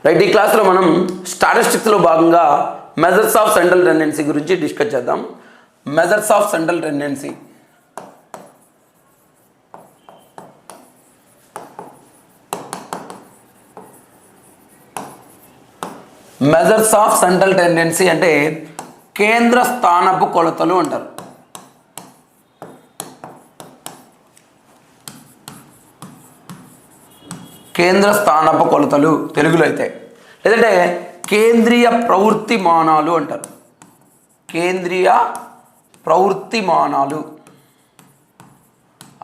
Right, ఈ క్లాస్లో మనం స్టాటిస్టిక్స్లో భాగంగా మెజర్స్ ఆఫ్ సెంట్రల్ టెండెన్సీ గురించి డిస్కస్ చేద్దాం. Measures of central tendency. Measures of central tendency అంటే కేంద్ర స్థానపు కొలతలు అంటారు. కేంద్ర స్థానపు కొలతలు తెలుగులో అయితే, లేదంటే కేంద్రీయ ప్రవృత్తి మానాలు అంటారు. కేంద్రీయ ప్రవృత్తి మానాలు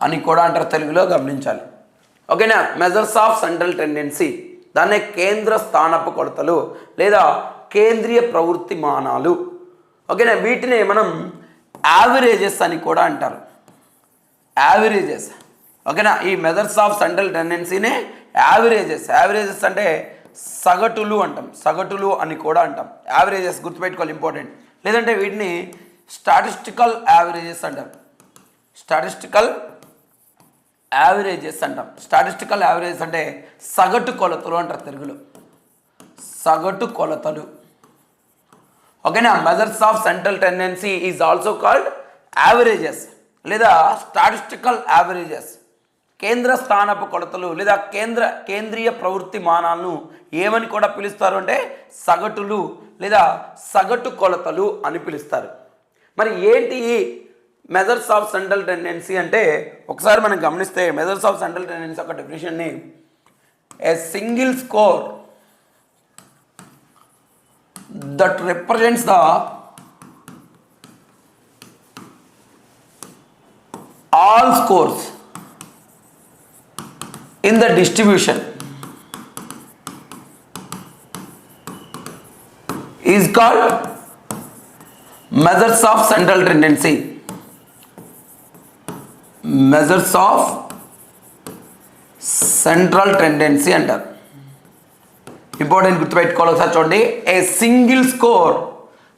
అని కూడా అంటారు తెలుగులో, గమనించాలి. ఓకేనా. మెజర్స్ ఆఫ్ సెంట్రల్ టెండెన్సీ, దాన్నే కేంద్ర స్థానపు కొలతలు లేదా కేంద్రీయ ప్రవృత్తి మానాలు. ఓకేనా. వీటిని మనం యావరేజెస్ అని కూడా అంటారు. యావరేజెస్. ఓకేనా. ఈ మెజర్స్ ఆఫ్ సెంట్రల్ టెండెన్సీనే యావరేజెస్. యావరేజెస్ అంటే సగటులు అంటాం, సగటులు అని కూడా అంటాం. యావరేజెస్ గుర్తుపెట్టుకోవాలి, ఇంపార్టెంట్. లేదంటే వీటిని స్టాటిస్టికల్ యావరేజెస్ అంటారు. స్టాటిస్టికల్ యావరేజెస్ అంటాం. స్టాటిస్టికల్ యావరేజెస్ అంటే సగటు కొలతలు అంటారు తెలుగులో, సగటు కొలతలు. ఓకేనా. Measures of central tendency is also called averages లేదా స్టాటిస్టికల్ యావరేజెస్. కేంద్ర స్థానపు కొలతలు లేదా కేంద్రీయ ప్రవృత్తి మానాలను ఏమని కూడా పిలుస్తారు అంటే సగటులు లేదా సగటు కొలతలు అని పిలుస్తారు. మరి ఏంటి ఈ మెజర్స్ ఆఫ్ సెంట్రల్ టెండెన్సీ అంటే ఒకసారి మనం గమనిస్తే మెజర్స్ ఆఫ్ సెంట్రల్ టెండెన్సీ ఒక డెఫినిషన్ని a single score that represents the all scores in the distribution is called measures of central tendency. Measures of central tendency అంటారు. ఇంపార్టెంట్ గుర్తుపెట్టుకోవాలి ఒకసారి చూడండి. ఏ single score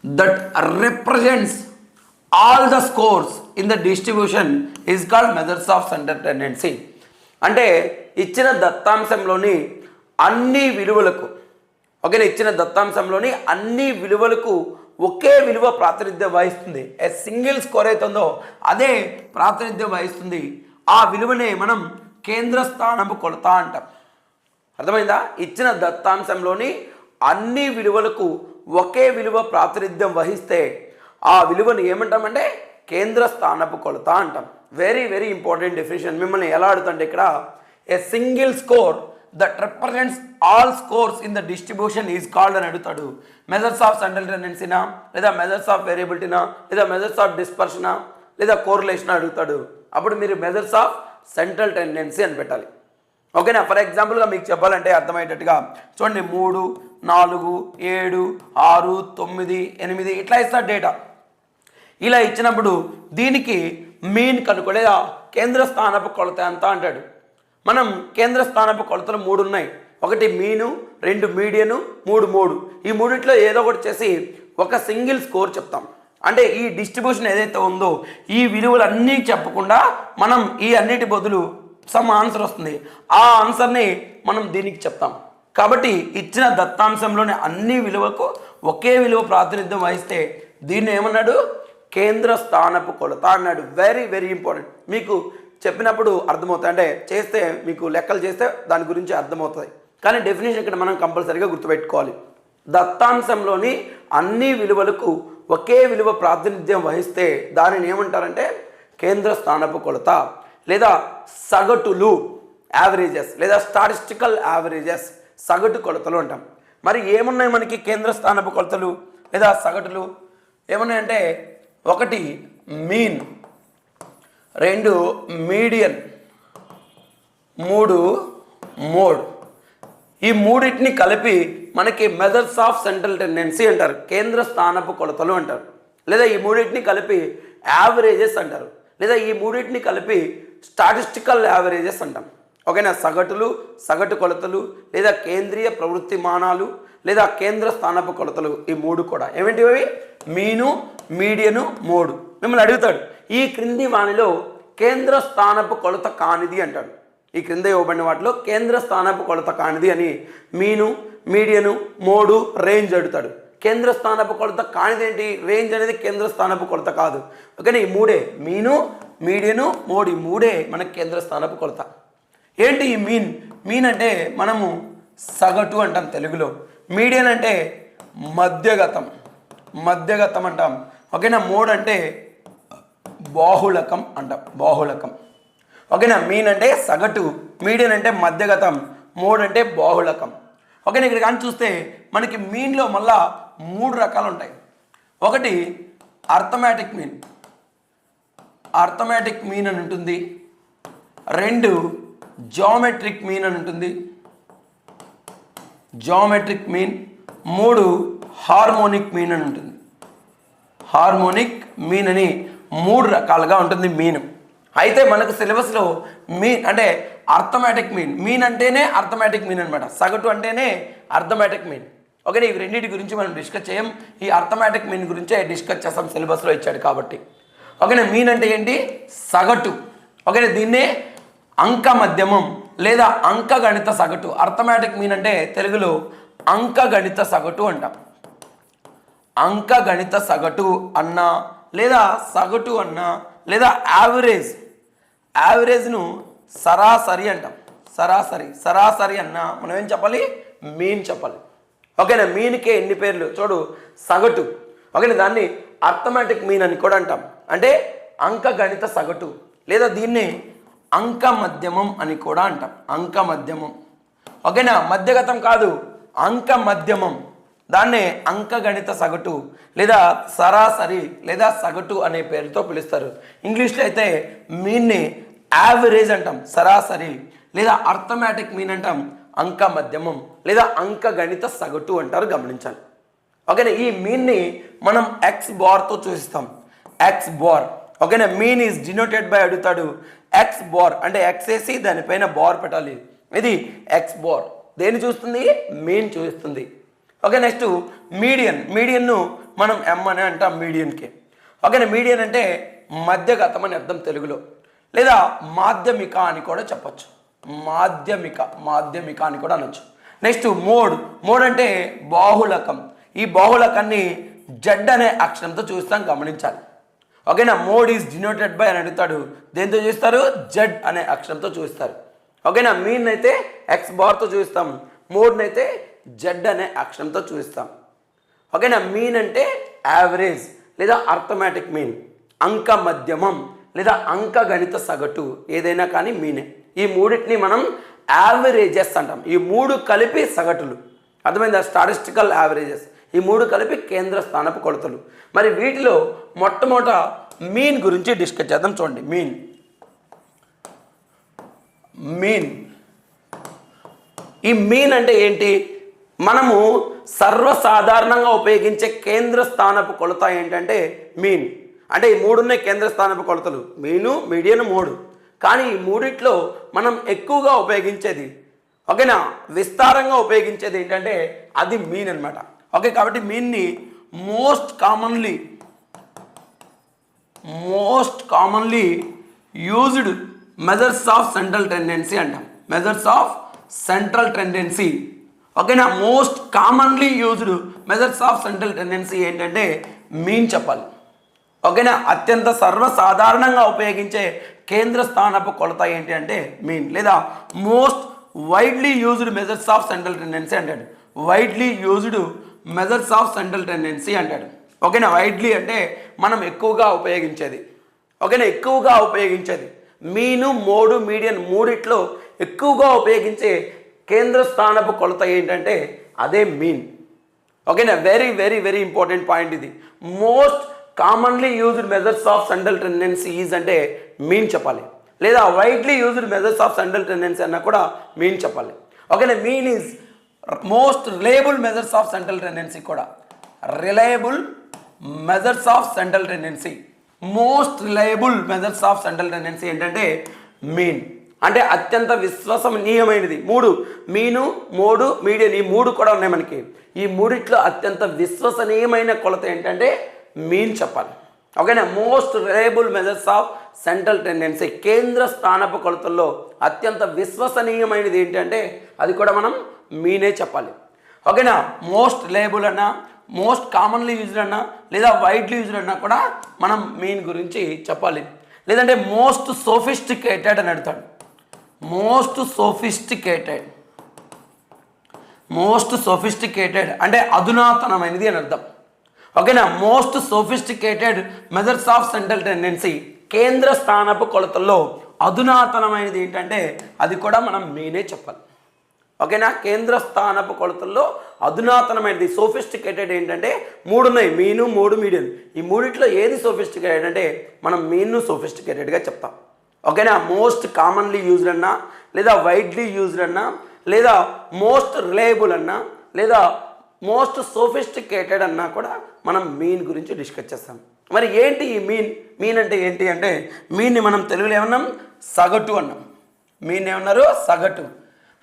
that represents all the scores in the distribution is called measures of central tendency. అంటే ఇచ్చిన దత్తాంశంలోని అన్ని విలువలకు, ఓకేనా, ఇచ్చిన దత్తాంశంలోని అన్ని విలువలకు ఒకే విలువ ప్రాతినిధ్యం వహిస్తుంది. ఏ సింగిల్ స్కోర్ అవుతుందో అదే ప్రాతినిధ్యం వహిస్తుంది. ఆ విలువనే మనం కేంద్ర స్థానపు కొలత అంటాం. అర్థమైందా? ఇచ్చిన దత్తాంశంలోని అన్ని విలువలకు ఒకే విలువ ప్రాతినిధ్యం వహిస్తే ఆ విలువను ఏమంటామంటే కేంద్ర స్థానపు కొలత అంటాం. Very very important definition. మిమ్మల్ని ఎలా అడుగుతుంటే ఇక్కడ ఏ single score that represents all scores in the distribution is called అని అడుగుతాడు. మెజర్స్ ఆఫ్ సెంట్రల్ టెండెన్సీనా, లేదా మెజర్స్ ఆఫ్ వేరియబిలిటీనా, లేదా మెజర్స్ ఆఫ్ డిస్పర్షనా, లేదా కోరిలేషన్ అడుగుతాడు. అప్పుడు మీరు మెజర్స్ ఆఫ్ సెంట్రల్ టెండెన్సీ అని పెట్టాలి. ఓకేనా. ఫర్ ఎగ్జాంపుల్గా మీకు చెప్పాలంటే అర్థమయ్యేటట్టుగా చూడండి, 3, 4, 7, 6, 9, 8 ఇట్లా ఇస్తారు డేటా. ఇలా ఇచ్చినప్పుడు దీనికి మీన్ కనుక్కోలేదా కేంద్ర స్థానపు కొలత ఎంత అంటాడు. మనం కేంద్ర స్థానపు కొలతలు 3 ఉన్నాయి. 1 మీను, 2 మీడియను, 3 మోడు. ఈ మూడిట్లో ఏదో ఒకటి చేసి ఒక సింగిల్ స్కోర్ చెప్తాం. అంటే ఈ డిస్ట్రిబ్యూషన్ ఏదైతే ఉందో ఈ విలువలు అన్నీ చెప్పకుండా మనం ఈ అన్నిటి బదులు సమ్ ఆన్సర్ వస్తుంది. ఆ ఆన్సర్ని మనం దీనికి చెప్తాం. కాబట్టి ఇచ్చిన దత్తాంశంలోని అన్ని విలువకు ఒకే విలువ ప్రాతినిధ్యం వహిస్తే దీన్ని ఏమన్నాడు, కేంద్ర స్థానపు కొలత అన్నాడు. Very very important. మీకు చెప్పినప్పుడు అర్థమవుతుంది, అంటే చేస్తే మీకు లెక్కలు చేస్తే దాని గురించి అర్థమవుతుంది. కానీ డెఫినేషన్ ఇక్కడ మనం కంపల్సరీగా గుర్తుపెట్టుకోవాలి. దత్తాంశంలోని అన్ని విలువలకు ఒకే విలువ ప్రాతినిధ్యం వహిస్తే దానిని ఏమంటారంటే కేంద్ర స్థానపు కొలత లేదా సగటులు, యావరేజెస్ లేదా స్టాటిస్టికల్ యావరేజెస్, సగటు కొలతలు అంటాం. మరి ఏమున్నాయి మనకి కేంద్ర స్థానపు కొలతలు లేదా సగటులు? ఏమున్నాయంటే 1 మీన్, 2 మీడియన్, 3 మోడ్. ఈ మూడింటిని కలిపి మనకి మెజర్స్ ఆఫ్ సెంట్రల్ టెండెన్సీ అంటారు, కేంద్ర స్థానపు కొలతలు అంటారు. లేదా ఈ మూడింటిని కలిపి యావరేజెస్ అంటారు, లేదా ఈ మూడింటిని కలిపి స్టాటిస్టికల్ యావరేజెస్ అంటాం. ఓకేనా. సగటులు, సగటు కొలతలు లేదా కేంద్రీయ ప్రవృత్తి మానాలు లేదా కేంద్ర స్థానపు కొలతలు, ఈ 3 కూడా ఏమిటివి? మీను, మీడియను, మోడు. మిమ్మల్ని అడుగుతాడు ఈ క్రింది వానిలో కేంద్ర స్థానపు కొలత కానిది అంటాడు. ఈ క్రింద ఇవ్వబడిన వాటిలో కేంద్ర స్థానపు కొలత కానిది అని మీను, మీడియను, మోడు, రేంజ్ అడుగుతాడు. కేంద్ర స్థానపు కొలత కానిది ఏంటి? రేంజ్ అనేది కేంద్ర స్థానపు కొలత కాదు. ఓకేనా, ఈ మూడే మీను, మీడియను, మోడు, ఈ మూడే మనకి కేంద్ర స్థానపు కొలత. ఏంటి ఈ మీన్? మీన్ అంటే మనము సగటు అంటాం తెలుగులో. మీడియన్ అంటే మధ్యగతం, మధ్యగతం అంటాం. ఓకేనా, మోడ్ అంటే బాహుళకం అంటాం, బాహుళకం. ఓకేనా, మీన్ అంటే సగటు, మీడియన్ అంటే మధ్యగతం, మోడ్ అంటే బాహుళకం. ఓకేనా, ఇక్కడ కానీ చూస్తే మనకి మీన్లో మళ్ళా 3 రకాలు ఉంటాయి. ఒకటి అర్థమెటిక్ మీన్, అర్థమెటిక్ మీన్ అని ఉంటుంది. 2 జామెట్రిక్ మీన్ అని ఉంటుంది, జామెట్రిక్ మీన్. 3 హార్మోనిక్ మీన్ అని ఉంటుంది, హార్మోనిక్ మీన్ అని 3 రకాలుగా ఉంటుంది మీన్. అయితే మనకు సిలబస్లో మీన్ అంటే అర్థమెటిక్ మీన్, మీన్ అంటేనే అర్థమెటిక్ మీన్ అనమాట, సగటు అంటేనే అర్థమెటిక్ మీన్. ఓకే, ఇవి రెండింటి గురించి మనం డిస్కస్ చేయం, ఈ అర్థమెటిక్ మీన్ గురించే డిస్కస్ చేస్తాం, సిలబస్లో ఇచ్చాడు కాబట్టి. ఓకేనా, మీన్ అంటే ఏంటి? సగటు. ఓకేనా, దీన్నే అంక మధ్యమం లేదా అంకగణిత సగటు. అర్థమెటిక్ మీన్ అంటే తెలుగులో అంకగణిత సగటు అంటాం. అంకగణిత సగటు అన్నా లేదా సగటు అన్నా లేదా యావరేజ్, యావరేజ్ను సరాసరి అంటాం. సరాసరి, సరాసరి అన్నా మనం ఏం చెప్పాలి? మీన్ చెప్పాలి. ఓకేనా, మీన్కే ఎన్ని పేర్లు చూడు, సగటు. ఓకేనా, దాన్ని అర్థమెటిక్ మీన్ అని కూడా అంటాం, అంటే అంకగణిత సగటు, లేదా దీన్ని అంక మధ్యమం అని కూడా అంటాం, అంక మధ్యమం. ఓకేనా, మధ్యగతం కాదు, అంక మధ్యమం, దాన్నే అంకగణిత సగటు లేదా సరాసరి లేదా సగటు అనే పేరుతో పిలుస్తారు. ఇంగ్లీష్లో అయితే మీన్ని యావరేజ్ అంటాం, సరాసరి, లేదా అర్థమెటిక్ మీన్ అంటాం, అంక మధ్యమం లేదా అంకగణిత సగటు అంటారు, గమనించాలి. ఓకేనా, ఈ మీన్ని మనం ఎక్స్ బార్తో చూపిస్తాం, ఎక్స్ బార్. ఓకేనా, మీన్ ఈజ్ డినోటెడ్ బై అడుగుతాడు, ఎక్స్ బార్ అంటే ఎక్స్ వేసి దానిపైన బార్ పెట్టాలి. ఇది ఎక్స్ బార్ దేన్ని చూస్తుంది? మీన్ చూపిస్తుంది. Okay, next median. మీడియన్ను మనం ఎం అని అంటాం మీడియన్కి. ఓకేనా, మీడియన్ అంటే మధ్యగతం అని అర్థం తెలుగులో, లేదా మాధ్యమిక అని కూడా చెప్పచ్చు, మాధ్యమిక, మాధ్యమిక అని కూడా అనొచ్చు. Next mode. మోడ్ అంటే బాహుళకం. ఈ బాహుళకాన్ని జడ్ అనే అక్షరంతో చూస్తాం, గమనించాలి. ఓకేనా, మోడ్ ఈజ్ డినోటెడ్ బై అని అడుగుతాడు, దేంతో చూస్తారు? జడ్ అనే అక్షరంతో చూస్తారు. ఓకేనా, మీన్ అయితే ఎక్స్ బార్తో చూస్తాం, మోడ్ని అయితే జడ్ అనే అక్షరంతో చూస్తాం. ఓకేనా, మీన్ అంటే యావరేజ్ లేదా అర్థమెటిక్ మీన్, అంక మధ్యమం లేదా అంకగణిత సగటు, ఏదైనా కానీ మీనే. ఈ మూడింటిని మనం యావరేజెస్ అంటాం. ఈ 3 కలిపి సగటులు, అర్థమైందా? స్టాటిస్టికల్ యావరేజెస్, ఈ 3 కలిపి కేంద్ర స్థానపు కొలతలు. మరి వీటిలో మొట్టమొదట మీన్ గురించి డిస్కస్ చేద్దాం. చూడండి, మీన్. మీన్, ఈ మీన్ అంటే ఏంటి? మనము సర్వసాధారణంగా ఉపయోగించే కేంద్ర స్థానపు కొలత ఏంటంటే మీన్. అంటే ఈ 3 ఉన్నాయి కేంద్ర స్థానపు కొలతలు, మీను, మీడియన్, మోడు. కానీ ఈ మూడిట్లో మనం ఎక్కువగా ఉపయోగించేది, ఓకేనా, విస్తారంగా ఉపయోగించేది ఏంటంటే అది మీన్ అనమాట. ఓకే, కాబట్టి మీన్ని most commonly used measures of central tendency అంటాం, మెజర్స్ ఆఫ్ సెంట్రల్ టెండెన్సీ. ఓకేనా, most commonly used measures of central tendency ఏంటంటే మీన్ చెప్పాలి. ఓకేనా, అత్యంత సర్వసాధారణంగా ఉపయోగించే కేంద్ర స్థానపు కొలత ఏంటి అంటే మీన్, లేదా most widely used measures of central tendency అంటాడు. Widely used measures of central tendency అంటాడు. ఓకేనా, వైడ్లీ అంటే మనం ఎక్కువగా ఉపయోగించేది. ఓకేనా, ఎక్కువగా ఉపయోగించేది మీను, మోడు, మీడియన్ మూడిట్లో ఎక్కువగా ఉపయోగించే కేంద్ర స్థానపు కొలత ఏంటంటే అదే మీన్. ఓకేనా, very very very important point ఇది. Most commonly used measures of central tendency is అంటే మీన్ చెప్పాలి, లేదా widely used measures of central tendency అన్నా కూడా మీన్ చెప్పాలి. ఓకేనా, mean is most reliable measures of central tendency కూడా, reliable measures of central tendency, most reliable measures of central tendency ఏంటంటే mean. అంటే అత్యంత విశ్వసనీయమైనది. 3 మీను, మోడు, మీడియన్, ఈ 3 కూడా ఉన్నాయి మనకి. ఈ మూడిట్లో అత్యంత విశ్వసనీయమైన కొలత ఏంటంటే మీన్ చెప్పాలి. ఓకేనా, most reliable measures of central tendency, కేంద్ర స్థానపు కొలతల్లో అత్యంత విశ్వసనీయమైనది ఏంటంటే అది కూడా మనం మీనే చెప్పాలి. ఓకేనా, మోస్ట్ రిలయబుల్ అన్నా, మోస్ట్ కామన్లీ యూజ్డ్ అన్నా, లేదా వైడ్లీ యూజ్డ్ అన్నా కూడా మనం మీన్ గురించి చెప్పాలి. లేదంటే మోస్ట్ సోఫిస్టికేటెడ్ అని అడుగుతాడు. మోస్ట్ సోఫిస్టికేటెడ్ అంటే అధునాతనమైనది అని అర్థం. ఓకేనా, most sophisticated methods of central tendency, కేంద్ర స్థానపు కొలతల్లో అధునాతనమైనది ఏంటంటే అది కూడా మనం మీనే చెప్పాలి. ఓకేనా, కేంద్ర స్థానపు కొలతల్లో అధునాతనమైనది సోఫిస్టికేటెడ్ ఏంటంటే 3 ఉన్నాయి, మీను 3 మీడియం. ఈ మూడిట్లో ఏది సోఫిస్టికేటెడ్ అంటే మనం మీన్ను సోఫిస్టికేటెడ్గా చెప్తాం. ఓకేనా, మోస్ట్ కామన్లీ యూజ్డ్ అన్నా, లేదా వైడ్లీ యూజ్డ్ అన్నా, లేదా మోస్ట్ రిలయబుల్ అన్నా, లేదా మోస్ట్ సోఫిస్టికేటెడ్ అన్నా కూడా మనం మీన్ గురించి డిస్కస్ చేస్తాం. మరి ఏంటి ఈ మీన్ అంటే ఏంటి అంటే మీన్ని మనం తెలుగులో ఏమన్నాం, సగటు అన్నాం. మీన్ ఏమన్నారు, సగటు.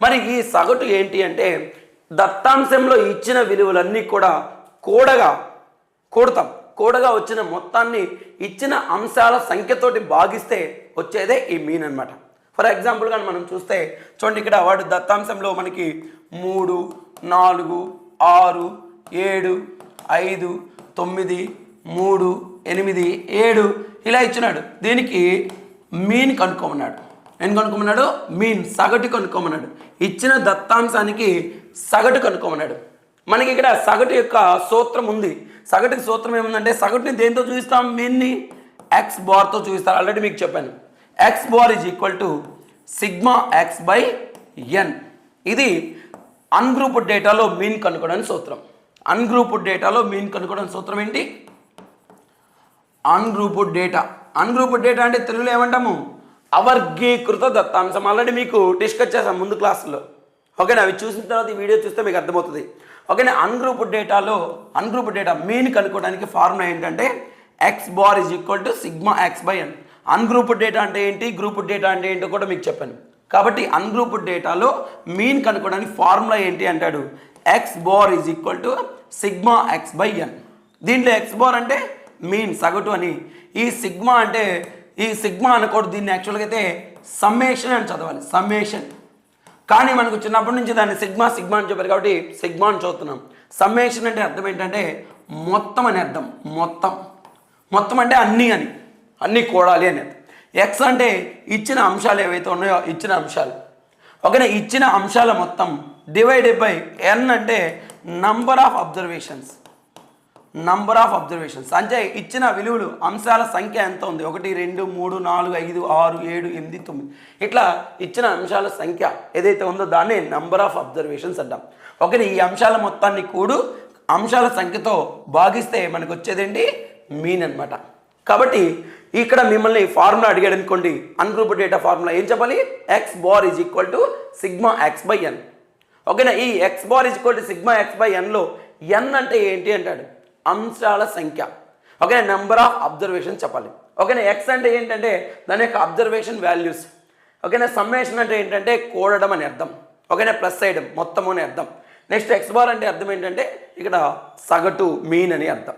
మరి ఈ సగటు ఏంటి అంటే దత్తాంశంలో ఇచ్చిన విలువలన్నీ కూడా కూడగా వచ్చిన మొత్తాన్ని ఇచ్చిన అంశాల సంఖ్యతోటి భాగిస్తే వచ్చేదే ఈ మీన్ అనమాట. ఫర్ ఎగ్జాంపుల్గా మనం చూస్తే చూడండి, ఇక్కడ వాడు దత్తాంశంలో మనకి 3, 4, 6, 7, 5, 9, 3, 8, 7 ఇలా ఇచ్చినాడు. దీనికి మీన్ కనుక్కోమన్నాడు. ఏం కనుక్కోమన్నాడు, మీన్ సగటు కనుక్కోమన్నాడు. ఇచ్చిన దత్తాంశానికి సగటు కనుక్కోమన్నాడు. మనకి ఇక్కడ సగటు యొక్క సూత్రం ఉంది. సగటుకి సూత్రం ఏముందంటే సగటుని దేంతో చూపిస్తాం, మీన్ని ఎక్స్ బార్తో చూపిస్తారు. ఆల్రెడీ మీకు చెప్పాను, X bar is equal to sigma X by N. ఇది అన్గ్రూప్డ్ డేటాలో మీన్ కనుక్కోవడానికి సూత్రం. అన్గ్రూప్డ్ డేటాలో మీన్ కనుక్కోవడానికి సూత్రం ఏంటి, అన్గ్రూప్డ్ డేటా అంటే తెలుగులో ఏమంటాము, అవర్గీకృత దత్తాంశం. ఆల్రెడీ మీకు డిస్కస్ చేసాం ముందు క్లాసులో. ఓకేనా, అవి చూసిన తర్వాత ఈ వీడియో చూస్తే మీకు అర్థమవుతుంది. ఓకేనా, అన్గ్రూప్డ్ డేటా మీన్ కనుక్కోవడానికి ఫార్ములా ఏంటంటే x bar is equal to sigma X by n. Ungrouped data అంటే ఏంటి, గ్రూప్డ్ డేటా అంటే ఏంటో కూడా మీకు చెప్పాను. కాబట్టి అన్గ్రూప్డ్ డేటాలో మీన్ కనుక్కోవడానికి ఫార్ములా ఏంటి అంటాడు, X bar is equal to sigma X by N. దీంట్లో ఎక్స్ బార్ అంటే మీన్ సగటు అని, ఈ సిగ్మా అనకూడదు, దీన్ని యాక్చువల్గా అయితే సమ్మేషన్ అని చదవాలి, సమ్మేషన్. కానీ మనకు చిన్నప్పటి నుంచి దాన్ని సిగ్మా అని చెప్పారు కాబట్టి సిగ్మా అని చదువుతున్నాం. సమ్మేషన్ అంటే అర్థం ఏంటంటే మొత్తం అని అర్థం. మొత్తం అంటే అన్నీ కూడాలి అని అర్థం. ఎక్స్ అంటే ఇచ్చిన అంశాలు ఏవైతే ఉన్నాయో ఇచ్చిన అంశాలు. ఓకేనా, ఇచ్చిన అంశాల మొత్తం డివైడెడ్ బై ఎన్ అంటే నంబర్ ఆఫ్ అబ్జర్వేషన్స్ అంటే ఇచ్చిన విలువలు అంశాల సంఖ్య ఎంత ఉంది, 1, 2, 3, 4, 5, 6, 7, 8, 9 ఇట్లా ఇచ్చిన అంశాల సంఖ్య ఏదైతే ఉందో దాన్ని నంబర్ ఆఫ్ అబ్జర్వేషన్స్ అంటాం. ఓకే, ఈ అంశాల మొత్తాన్ని అంశాల సంఖ్యతో భాగిస్తే మనకు వచ్చేదేంటి, మీన్ అనమాట. కాబట్టి ఇక్కడ మిమ్మల్ని ఫార్ములా అడిగాడు అనుకోండి, అన్గ్రూప్డ్ డేటా ఫార్ములా ఏం చెప్పాలి, X bar is equal to sigma X by N. ఓకేనా, ఈ X bar is equal to sigma X by ఎన్లో ఎన్ అంటే ఏంటి అంటాడు, అంశాల సంఖ్య. ఓకేనా, నెంబర్ ఆఫ్ అబ్జర్వేషన్ చెప్పాలి. ఓకేనా, ఎక్స్ అంటే ఏంటంటే దాని యొక్క అబ్జర్వేషన్ వాల్యూస్. ఓకేనా, సమ్మేషన్ అంటే ఏంటంటే కూడడం అని అర్థం. ఓకేనా, ప్లస్ చేయడం మొత్తము అని అర్థం. నెక్స్ట్ ఎక్స్ బార్ అంటే అర్థం ఏంటంటే ఇక్కడ సగటు, మీన్ అని అర్థం.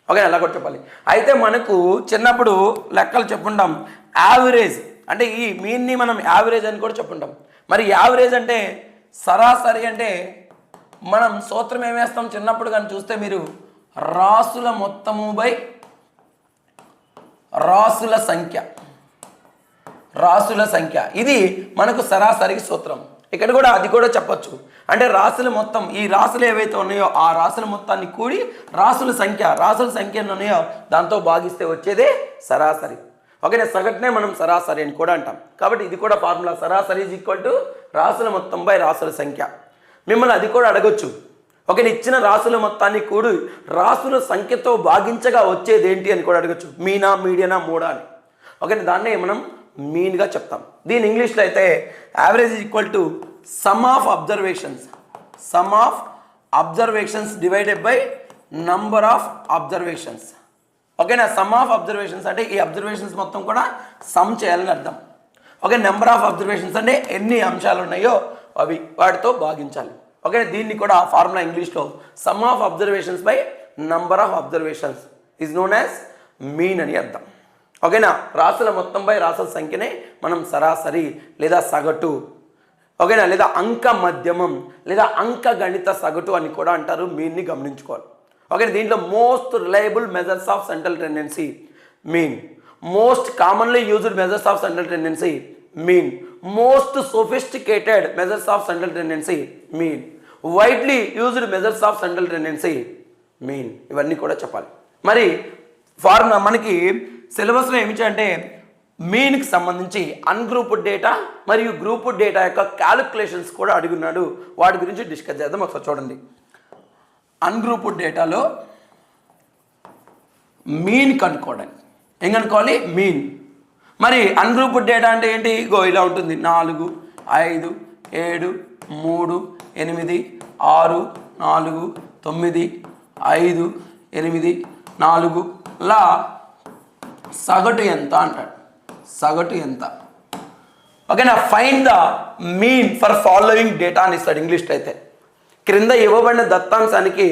ఓకే, అలా కూడా చెప్పాలి. అయితే మనకు చిన్నప్పుడు లెక్కలు చెప్పుంటాం, యావరేజ్ అంటే ఈ మీన్ని మనం యావరేజ్ అని కూడా చెప్పుంటాం. మరి యావరేజ్ అంటే సరాసరి అంటే మనం సూత్రం ఏమేస్తాం చిన్నప్పుడు కానీ చూస్తే మీరు, రాసుల మొత్తము బై రాసుల సంఖ్య. ఇది మనకు సరాసరికి సూత్రం. ఇక్కడ కూడా అది కూడా చెప్పొచ్చు. అంటే రాసుల మొత్తం, ఈ రాసులు ఏవైతే ఉన్నాయో ఆ రాసుల మొత్తాన్ని కూడి రాసుల సంఖ్య ఎన్ని ఉన్నాయో దాంతో భాగిస్తే వచ్చేదే సరాసరి. ఓకేనా, సగటునే మనం సరాసరి అని కూడా అంటాం. కాబట్టి ఇది కూడా ఫార్ములా, సరాసరి ఈజ్ ఈక్వల్ టు రాసుల మొత్తం బై రాసుల సంఖ్య. మిమ్మల్ని అది కూడా అడగొచ్చు. ఓకే, ఇచ్చిన రాసుల మొత్తాన్ని కూడి రాసుల సంఖ్యతో భాగించగా వచ్చేది ఏంటి అని కూడా అడగచ్చు, మీనా, మీడియనా, మూడా అని. ఓకే, దాన్నే మనం మీన్గా చెప్తాం. దీని ఇంగ్లీష్లో అయితే average is equal to some of observations divided by number of observations. ఓకేనా, సమ్ ఆఫ్ అబ్జర్వేషన్స్ అంటే ఈ అబ్జర్వేషన్స్ మొత్తం కూడా సమ్ చేయాలని అర్థం. ఓకే, నెంబర్ ఆఫ్ అబ్జర్వేషన్స్ అంటే ఎన్ని అంశాలు ఉన్నాయో అవి వాటితో భాగించాలి. ఓకే, దీన్ని కూడా ఫార్ములా ఇంగ్లీష్లో some of observations by number of observations is known as mean అని అర్థం. ఓకేనా, రాసుల మొత్తంపై రాసుల సంఖ్యనే మనం సరాసరి లేదా సగటు, ఓకేనా, లేదా అంక మధ్యమం లేదా అంక గణిత సగటు అని కూడా అంటారు. మీన్ని గమనించుకోవాలి. ఓకే, దీంట్లో most reliable measures of central tendency mean, most commonly used measures of central tendency mean, most sophisticated measures of central tendency mean, widely used measures of central tendency mean. ఇవన్నీ కూడా చెప్పాలి. మరి ఫార్ములా మనకి సిలబస్లో ఏమిటి అంటే మీన్కి సంబంధించి అన్గ్రూప్డ్ డేటా మరియు గ్రూప్డ్ డేటా యొక్క క్యాలిక్యులేషన్స్ కూడా అడుగున్నాడు. వాటి గురించి డిస్కస్ చేద్దాం. ఒకసారి చూడండి. అన్గ్రూప్డ్ డేటాలో మీన్ కనుక్కోవడానికి ఏం కనుక్కోవాలి? మీన్. మరి అన్గ్రూప్డ్ డేటా అంటే ఏంటి? ఇలా ఉంటుంది. 4 5 7 3 8 6 4 9 5 8 4 లా సగటు ఎంత అంటాడు. సగటు ఎంత? ఓకేనా, find the mean for following data అని ఇస్తాడు ఇంగ్లీష్లో అయితే. క్రింద ఇవ్వబడిన దత్తాంశానికి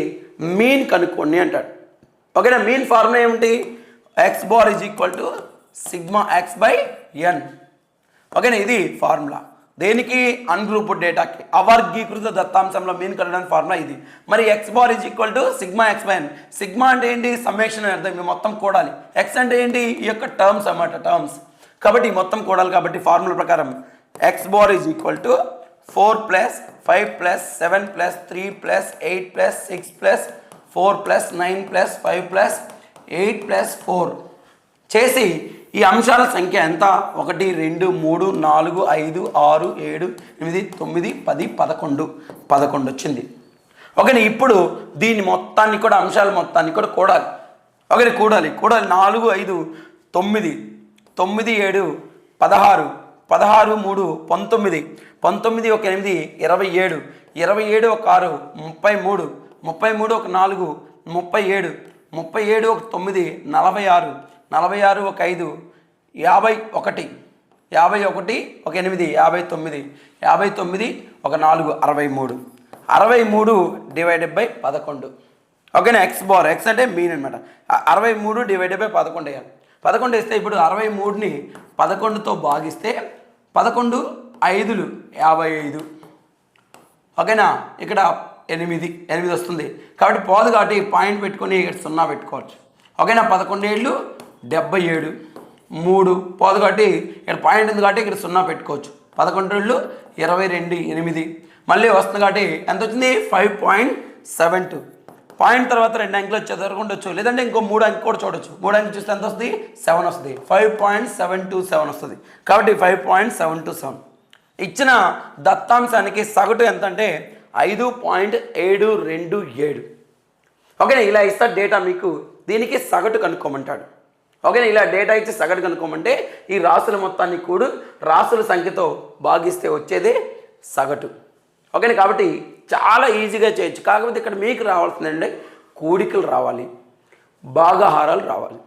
మీన్ కనుక్కోండి అంటాడు. ఓకేనా, మీన్ ఫార్ములా ఏమిటి? X bar is equal to sigma X by N. ఓకేనా, ఇది ఫార్ములా దేనికి? అన్గ్రూప్డ్ డేటాకి. అవర్గీకృత దత్తాంశంలో మీన్ కనుగొనడానికి ఫార్ములా ఇది. మరి X bar is equal to sigma X by N. Sigma అంటే ఏంటి? సమ్మేషన్ అని అర్థం, మొత్తం కూడాలి. ఎక్స్ అంటే ఏంటి? ఈ యొక్క టర్మ్స్ అన్నమాట, టర్మ్స్. కాబట్టి మొత్తం కూడాలి. కాబట్టి ఫార్ములా ప్రకారం X bar is equal to 4 + 5 + 7 + 3 + 8 + 6 + 4 + 9 + 5 + 8 + 4 చేసి ఈ అంశాల సంఖ్య ఎంత? 1 2 3 4 5 6 7 8 9 10 11 11 వచ్చింది. ఓకే, ఇప్పుడు దీన్ని మొత్తాన్ని కూడా అంశాల మొత్తాన్ని కూడా కూడాలి. Okay, కూడాలి 4 5 9 9 7 16 16 3 19 19 1 8 27 27 1 6 33 33 1 4 37 37 1 9 46 46 1 5 51 51 1 8 59 59 1 4 63 63 divided by 11. ఓకేనా, ఎక్స్ బార్, ఎక్స్ అంటే మీన్ అనమాట. 63 డివైడెడ్ బై 11 వేయాలి. 11 వేస్తే ఇప్పుడు 63ని 11తో భాగిస్తే 11 5లు 55. ఓకేనా, ఇక్కడ 8 వస్తుంది. కాబట్టి పోదు కాబట్టి పాయింట్ పెట్టుకొని ఇక్కడ 0 పెట్టుకోవచ్చు. ఓకేనా, 11 ఏళ్ళు 77 3 పోదు కాబట్టి ఇక్కడ పాయింట్ ఉంది కాబట్టి ఇక్కడ 0 పెట్టుకోవచ్చు. 11 ఏళ్ళు 22 8 మళ్ళీ వస్తుంది కాబట్టి ఎంత వచ్చింది? 5.72. పాయింట్ తర్వాత 2 అంకెలు చదవకుండొచ్చు, లేదంటే ఇంకో 3 అంకె కూడా చూడొచ్చు. 3 అంకెలు చూస్తే ఎంత వస్తుంది? 7 వస్తుంది. 5.727 వస్తుంది. కాబట్టి 5.727 ఇచ్చిన దత్తాంశానికి సగటు ఎంత అంటే 5.727. ఓకేనా, ఇలా ఇస్తా డేటా మీకు. దీనికి సగటు కనుక్కోమంటాడు. ఓకేనా, ఇలా డేటా ఇచ్చి సగటు కనుక్కోమంటే ఈ రాసుల మొత్తాన్ని కూడా రాసుల సంఖ్యతో భాగిస్తే వచ్చేదే సగటు. ఓకేనా, కాబట్టి చాలా ఈజీగా చేయొచ్చు. కాకపోతే ఇక్కడ మీకు రావాల్సిందండి కూడికలు రావాలి, భాగాహారాలు రావాలి.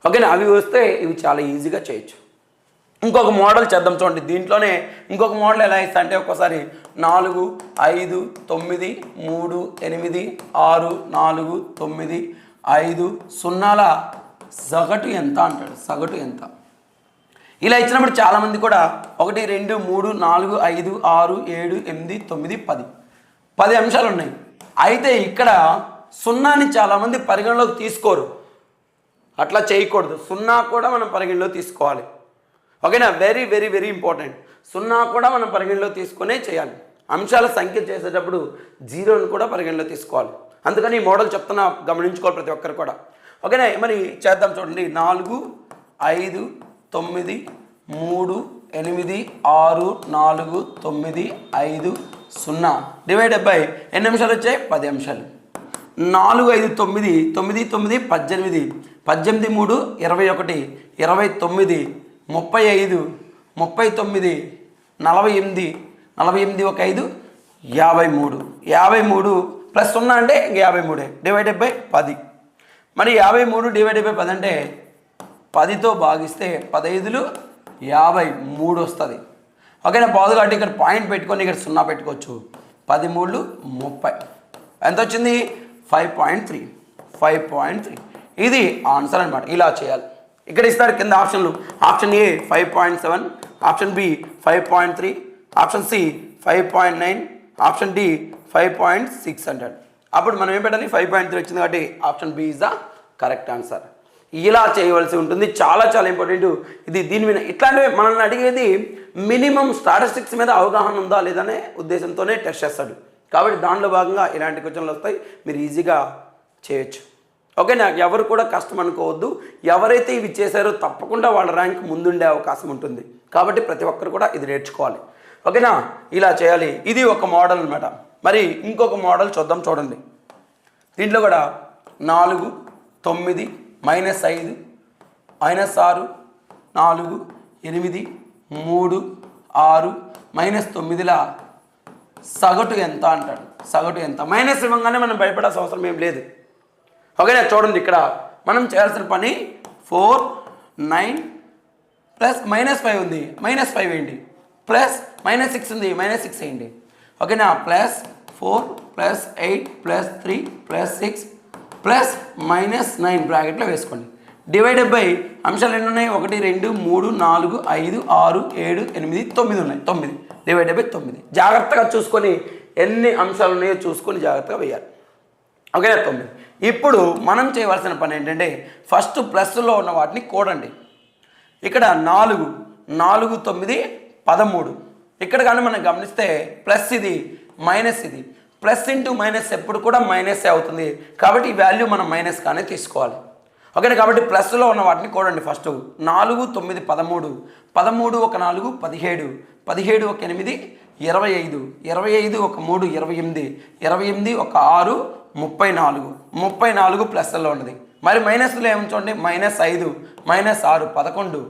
ఓకేనా, అవి వస్తే ఇవి చాలా ఈజీగా చేయొచ్చు. ఇంకొక మోడల్ చేద్దాం చూడండి. దీంట్లోనే ఇంకొక మోడల్ ఎలా ఇస్తా అంటే ఒక్కోసారి 4 5 9 3 8 6 4 9 5 0ల సగటు ఎంత అంటాడు. సగటు ఎంత? ఇలా ఇచ్చినప్పుడు చాలామంది కూడా 1 2 3 4 5 6 7 8 9 10 అంశాలు ఉన్నాయి. అయితే ఇక్కడ 0ని చాలామంది పరిగణలోకి తీసుకోరు. అట్లా చేయకూడదు. 0 కూడా మనం పరిగణలో తీసుకోవాలి. ఓకేనా, వెరీ వెరీ వెరీ ఇంపార్టెంట్. 0 కూడా మనం పరిగణలో తీసుకునే చేయాలి. అంశాల సంఖ్య చేసేటప్పుడు 0ని కూడా పరిగణలో తీసుకోవాలి. అందుకని ఈ మోడల్ చెప్తున్నా, గమనించుకోవాలి ప్రతి ఒక్కరు కూడా. ఓకేనా, మరి చేద్దాం చూడండి. 4 5 9 3 8 6 4 9 5 0 డివైడెడ్ బై ఎన్ని అంశాలు వచ్చాయి? 10 అంశాలు. 4 5 9 9 9 18 18 3 21 29 35 39 48 48 1 5 53 53 ప్లస్ 0 అంటే ఇంక 53 డివైడెడ్ బై 10. మరి 53 డివైడెడ్ బై 10 అంటే 10తో భాగిస్తే 15లు 53 వస్తుంది. ఓకేనా, పాదు కాబట్టి ఇక్కడ పాయింట్ పెట్టుకొని ఇక్కడ 0 పెట్టుకోవచ్చు. 10 3 30 ఎంత వచ్చింది? 5.3. ఇది ఆన్సర్ అనమాట. ఇలా చేయాలి. ఇక్కడ ఇస్తారు కింద ఆప్షన్లు. Option A 5.7, option B 5.3, option C 5.9, option D 5.6 అంటాడు. అప్పుడు మనం ఏం పెట్టాలి? 5.3 వచ్చింది కాబట్టి option B is the correct answer. ఇలా చేయవలసి ఉంటుంది. చాలా చాలా ఇంపార్టెంట్ ఇది. దీని మీద ఇట్లాంటివి మనల్ని అడిగేది మినిమం స్టాటిస్టిక్స్ మీద అవగాహన ఉందా లేదనే ఉద్దేశంతోనే టెస్ట్ చేస్తాడు. కాబట్టి దానిలో భాగంగా ఇలాంటి క్వశ్చన్లు వస్తాయి, మీరు ఈజీగా చేయొచ్చు. ఓకేనా? ఎవరు కూడా కష్టం అనుకోవద్దు. ఎవరైతే ఇవి చేశారో తప్పకుండా వాళ్ళ ర్యాంక్ ముందుండే అవకాశం ఉంటుంది. కాబట్టి ప్రతి ఒక్కరు కూడా ఇది నేర్చుకోవాలి. ఓకేనా? ఇలా చేయాలి. ఇది ఒక మోడల్ అనమాట. మరి ఇంకొక మోడల్ చూద్దాం. చూడండి, దీంట్లో కూడా 4, 9, -5, -6, 4, 8, 3, 6, -9ల సగటు ఎంత అంటాడు. సగటు ఎంత? మైనస్ ఇవ్వగానే మనం భయపడాల్సిన అవసరం ఏం లేదు. ఓకేనా? చూడండి, ఇక్కడ మనం చేయాల్సిన పని 4, 9 ప్లస్ -5 ఉంది, -5 వేయండి. ప్లస్ -6 ఉంది, -6 వేయండి. ఓకేనా? Plus 4 plus 8 plus 3 plus 6 plus -9 బ్రాకెట్లో వేసుకోండి. డివైడెడ్ బై అంశాలు ఎన్ని ఉన్నాయి? 1, 2, 3, 4, 5, 6, 7, 8, 9 ఉన్నాయి. 9 డివైడెడ్ బై 9. జాగ్రత్తగా చూసుకొని ఎన్ని అంశాలు ఉన్నాయో చూసుకొని జాగ్రత్తగా వేయాలి. ఓకేనా? 9. ఇప్పుడు మనం చేయవలసిన పని ఏంటంటే ఫస్ట్ ప్లస్లో ఉన్న వాటిని కూడండి. ఇక్కడ 4, 9, 13. ఇక్కడ కానీ మనం గమనిస్తే ప్లస్ ఇది మైనస్ ఇది. ప్లస్ ఇంటూ మైనస్ ఎప్పుడు కూడా మైనస్ అవుతుంది. కాబట్టి ఈ వాల్యూ మనం మైనస్ కానీ తీసుకోవాలి. ఓకేనా? కాబట్టి ప్లస్లో ఉన్న వాటిని కూడండి. ఫస్ట్ 4, 9, 13. 13 ఒక 4 17. 17 ఒక 8 25. 25 ఒక 3 28. 28 ఒక 6 34. 34 ప్లస్లో ఉన్నది. మరి మైనస్లో ఏముంచండి? -5 -6 11.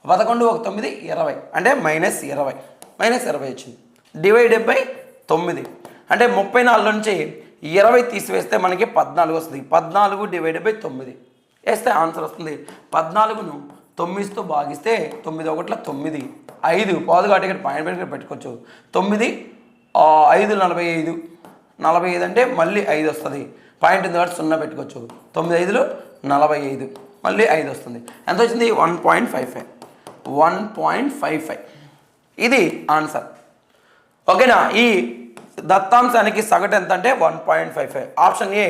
11 ఒక 9 20. అంటే -20. -20 వచ్చింది. Divided by 9. అంటే 34 నుంచి 20 తీసివేస్తే మనకి 14 వస్తుంది. 14 డివైడెడ్ బై 9 వేస్తే ఆన్సర్ వస్తుంది. 14ను 9తో భాగిస్తే 9 1 9. 5 పాదు కాబట్టి ఇక్కడ పాయింట్ పెట్టి పెట్టుకోవచ్చు. 9 5 45. 45 అంటే మళ్ళీ 5 వస్తుంది. పాయింట్ ఉంది కాబట్టి 0 పెట్టుకోవచ్చు. 9 5 45. మళ్ళీ 5 వస్తుంది. ఎంత వచ్చింది? 1.55. 1.55 ఇది ఆన్సర్. ఓకేనా? ఈ దత్తాంశానికి సగటు ఎంత అంటే 1.55. Option A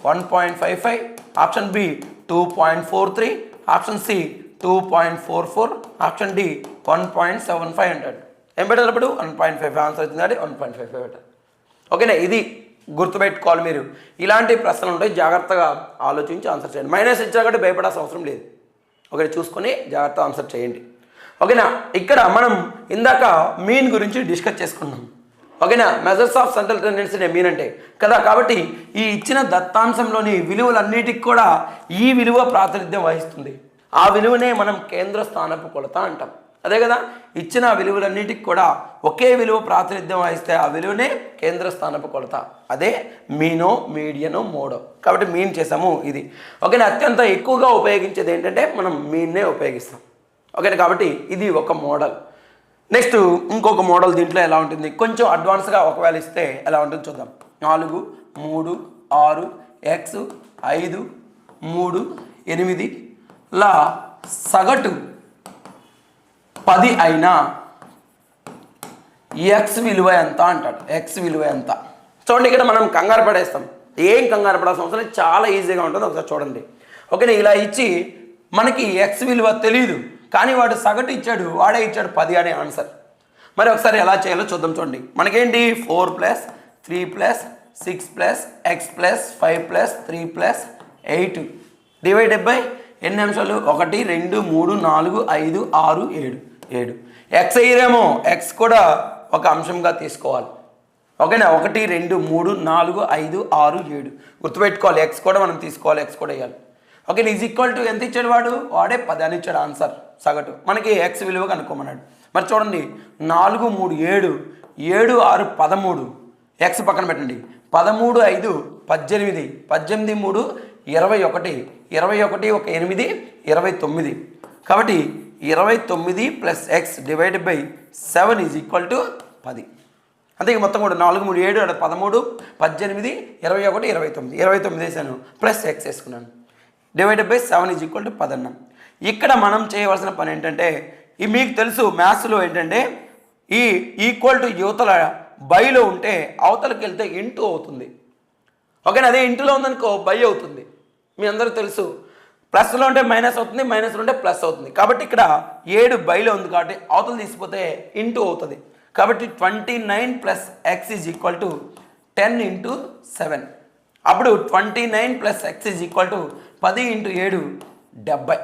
1.55, option B 2.43, option C 2.44, option D 1.75 అంటాడు. ఏం పెట్టాలప్పుడు? 1.55 ఆన్సర్ వచ్చింది కాబట్టి 1.55 పెట్టాలి. ఓకేనా? ఇది గుర్తుపెట్టుకోవాలి. మీరు ఇలాంటి ప్రశ్నలు ఉంటాయి, జాగ్రత్తగా ఆలోచించి ఆన్సర్ చేయండి. మైనస్ ఇచ్చా కాబట్టి భయపడాల్సిన అవసరం లేదు. ఓకే, చూసుకొని జాగ్రత్తగా ఆన్సర్ చేయండి. ఓకేనా? ఇక్కడ మనం ఇందాక మీన్ గురించి డిస్కస్ చేసుకున్నాం. ఓకేనా? Measures of central tendency mean అంటే కదా. కాబట్టి ఈ ఇచ్చిన దత్తాంశంలోని విలువలన్నిటికి కూడా ఈ విలువ ప్రాతినిధ్యం వహిస్తుంది. ఆ విలువనే మనం కేంద్ర స్థానపు కొలత అంటాం. అదే కదా, ఇచ్చిన విలువలన్నిటికి కూడా ఒకే విలువ ప్రాతినిధ్యం వహిస్తే ఆ విలువనే కేంద్ర స్థానపు కొలత. అదే మీనో, మీడియనో, మోడో. కాబట్టి మీన్ చేసాము ఇది. ఓకేనా? అత్యంత ఎక్కువగా ఉపయోగించేది ఏంటంటే మనం మీన్నే ఉపయోగిస్తాం. ఓకేనా? కాబట్టి ఇది ఒక మోడల్. నెక్స్ట్ ఇంకొక మోడల్ దీంట్లో ఎలా ఉంటుంది, కొంచెం అడ్వాన్స్గా ఒకవేళ ఇస్తే ఎలా ఉంటుంది చూద్దాం. 4 3 6 x 5 3 8ల సగటు 10 అయినా ఎక్స్ విలువ ఎంత అంటాడు. ఎక్స్ విలువ ఎంత? చూడండి, ఇక్కడ మనం కంగారు పడేస్తాం. ఏం కంగారు పడాల్సిన అవసరం లేదు, చాలా ఈజీగా ఉంటుంది. ఒకసారి చూడండి. ఓకేనా? ఇలా ఇచ్చి మనకి ఎక్స్ విలువ తెలియదు, కానీ వాడు సగటు ఇచ్చాడు, వాడే ఇచ్చాడు 10 అనే ఆన్సర్. మరి ఒకసారి ఎలా చేయాలో చూద్దాం. చూడండి, మనకేంటి 4 + 3 + 6 + x + 5 + 3 + 8 డివైడెడ్ బై ఎన్ని అంశాలు? 1 2 3 4 5 6 7 7. ఎక్స్ అయ్యేదేమో ఎక్స్ కూడా ఒక అంశంగా తీసుకోవాలి. ఓకేనా? 1 2 3 4 5 6 7 గుర్తుపెట్టుకోవాలి. ఎక్స్ కూడా మనం తీసుకోవాలి, ఎక్స్ కూడా వేయాలి. ఓకే, ఈజ్ ఈక్వల్ టు ఎంత ఇచ్చాడు వాడు? వాడే 10 అని ఇచ్చాడు ఆన్సర్ సగటు. మనకి ఎక్స్ విలువ కనుక్కోమన్నాడు. మరి చూడండి, 4 3 7 7 6 13. ఎక్స్ పక్కన పెట్టండి. 13 5 18 18 3 21 21 ఒక 8 29. కాబట్టి 29 + x divided by 7 is equal to 10. అంతే. మొత్తం కూడా 4 3 7 13 18 21 29 29 వేసాను, ప్లస్ ఎక్స్ వేసుకున్నాను. Divided by 7 is equal to 10 అన్నాం. ఇక్కడ మనం చేయవలసిన పని ఏంటంటే ఈ మీకు తెలుసు మ్యాథ్స్లో ఏంటంటే ఈ ఈక్వల్ టు యువతల బైలో ఉంటే అవతలకి వెళ్తే ఇంటూ అవుతుంది. ఓకేనా, అదే ఇంటూలో ఉందనుకో బై అవుతుంది. మీ అందరూ తెలుసు ప్లస్లో ఉంటే మైనస్ అవుతుంది, మైనస్లో ఉంటే ప్లస్ అవుతుంది. కాబట్టి ఇక్కడ 7 బైలో ఉంది కాబట్టి అవతల తీసిపోతే ఇంటూ అవుతుంది. కాబట్టి 29 plus X is equal to 10 into 7. అప్పుడు 29 plus X is equal to 10 into 7 70.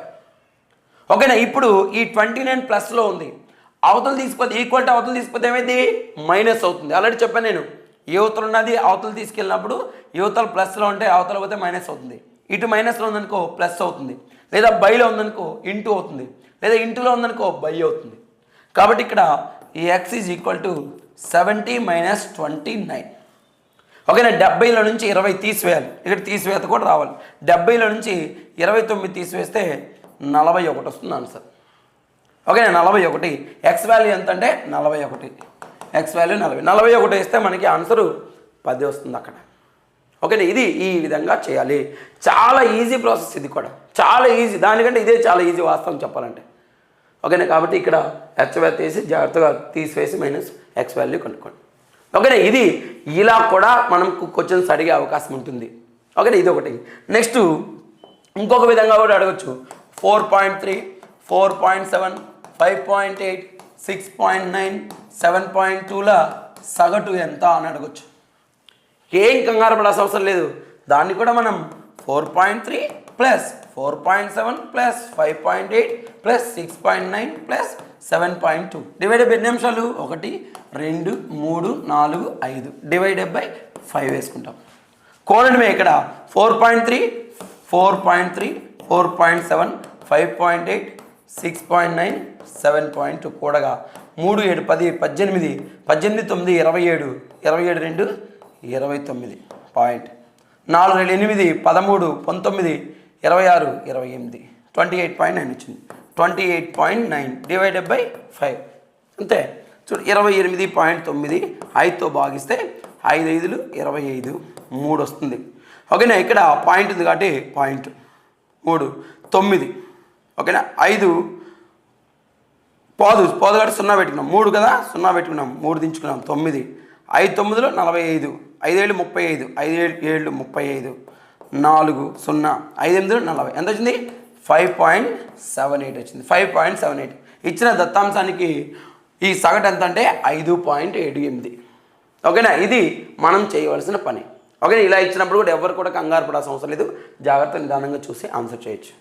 ఓకేనా, ఇప్పుడు ఈ 29 ప్లస్లో ఉంది, అవతలు తీసుకుపోతే ఈక్వల్ టు అవతలు తీసుకుపోతే ఏమైంది మైనస్ అవుతుంది. ఆల్రెడీ చెప్పాను నేను, యువతలు ఉన్నది అవతలు తీసుకెళ్ళినప్పుడు యువతలు ప్లస్లో ఉంటే అవతల పోతే మైనస్ అవుతుంది, ఇటు మైనస్లో ఉందనుకో ప్లస్ అవుతుంది, లేదా బైలో ఉందనుకో ఇంటూ అవుతుంది, లేదా ఇంటూలో ఉందనుకో బై అవుతుంది. కాబట్టి ఇక్కడ ఈ X is equal to 70 minus 29. ఓకేనా, 70లో నుంచి 20 తీసివేయాలి, ఇక్కడ తీసివేత కూడా రావాలి. 70లో నుంచి 29 తీసివేస్తే 41 వస్తుంది ఆన్సర్. ఓకేనా, 41. ఎక్స్ వాల్యూ ఎంత అంటే 41, ఎక్స్ వాల్యూ 41 వేస్తే మనకి ఆన్సరు 10 వస్తుంది అక్కడ. ఓకేనా, ఇది ఈ విధంగా చేయాలి. చాలా ఈజీ ప్రాసెస్, ఇది కూడా చాలా ఈజీ, దానికంటే ఇదే చాలా ఈజీ వాస్తవం చెప్పాలంటే. ఓకేనా, కాబట్టి ఇక్కడ హెచ్ వాల్యూ తీసి జాగ్రత్తగా తీసివేసి మైనస్ ఎక్స్ వాల్యూ కనుక్కోండి. ఓకేనా, ఇది ఇలా కూడా మనం క్వశ్చన్స్ అడిగే అవకాశం ఉంటుంది. ఓకేనా, ఇది ఒకటి. నెక్స్ట్ ఇంకొక విధంగా కూడా అడగచ్చు. 4.3, 4.7, 5.8, 6.9, 7.2ల సగటు ఎంత అని అడగచ్చు. ఏం కంగారు పడాల్సిన అవసరం లేదు, దాన్ని కూడా మనం 4.3 plus 4.7 plus 5.8 plus 6.9 plus 7.2 divided by ఎన్ని నిమిషాలు 1 2 3 4 5 డివైడెడ్ బై 5 వేసుకుంటాం. కోణమే ఇక్కడ 4.3 4.3 4.7 5.8 6.9 7.2 కూడగా 3 7 10 18 18 9 27 27 2 29 పాయింట్ 4 8 13 19 26 28 28.9 వచ్చింది. 28.9 డివైడెడ్ బై 5 అంతే. చూడు 28.9 5తో భాగిస్తే 5 5లు 25 3 వస్తుంది. ఓకేనా, ఇక్కడ పాయింట్ ఉంది కాబట్టి పాయింట్ 3 9. ఓకేనా, 5 పోదు కాబట్టి 0 పెట్టుకున్నాం, 3 కదా 0 పెట్టుకున్నాం, 3 దించుకున్నాం 9. 5 9లు 45, 5 7 35, 5 7 35, 4 0, 5 8 40 ఎంత వచ్చింది 5.78 వచ్చింది. 5.78 ఇచ్చిన దత్తాంశానికి ఈ సగటు ఎంత అంటే 5.78. ఓకేనా, ఇది మనం చేయవలసిన పని. ఓకేనా, ఇలా ఇచ్చినప్పుడు కూడా ఎవరు కూడా కంగారు పడాల్సిన అవసరం లేదు, జాగ్రత్త నిదానంగా చూసి ఆన్సర్ చేయొచ్చు.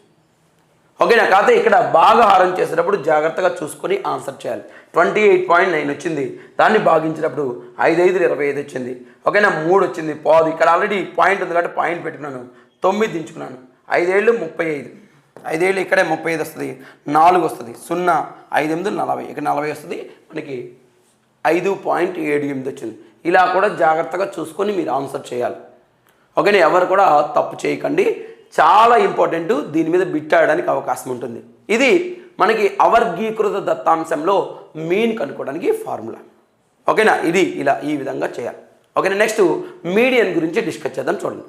ఓకేనా, కాకపోతే ఇక్కడ భాగహారం చేసేటప్పుడు జాగ్రత్తగా చూసుకొని ఆన్సర్ చేయాలి. 28.9 వచ్చింది, దాన్ని భాగించినప్పుడు 5 5 25 వచ్చింది. ఓకేనా, 3 వచ్చింది పోదు, ఇక్కడ ఆల్రెడీ పాయింట్ ఉంది కాబట్టి పాయింట్ పెట్టుకున్నాను, 9 దించుకున్నాను. 5 7 35, 5 7 ఇక్కడే 35 వస్తుంది, 4 వస్తుంది 0, 5 8 40, ఇక్కడ 40 వస్తుంది, మనకి 5.78 వచ్చింది. ఇలా కూడా జాగ్రత్తగా చూసుకొని మీరు ఆన్సర్ చేయాలి. ఓకేనా, ఎవరు కూడా తప్పు చేయకండి, చాలా ఇంపార్టెంట్, దీని మీద బిట్ ఆడడానికి అవకాశం ఉంటుంది. ఇది మనకి అవర్గీకృత దత్తాంశంలో మీన్ కనుక్కోవడానికి ఫార్ములా. ఓకేనా, ఇది ఇలా ఈ విధంగా చేయాలి. ఓకేనా, నెక్స్ట్ మీడియన్ గురించి డిస్కస్ చేద్దాం. చూడండి.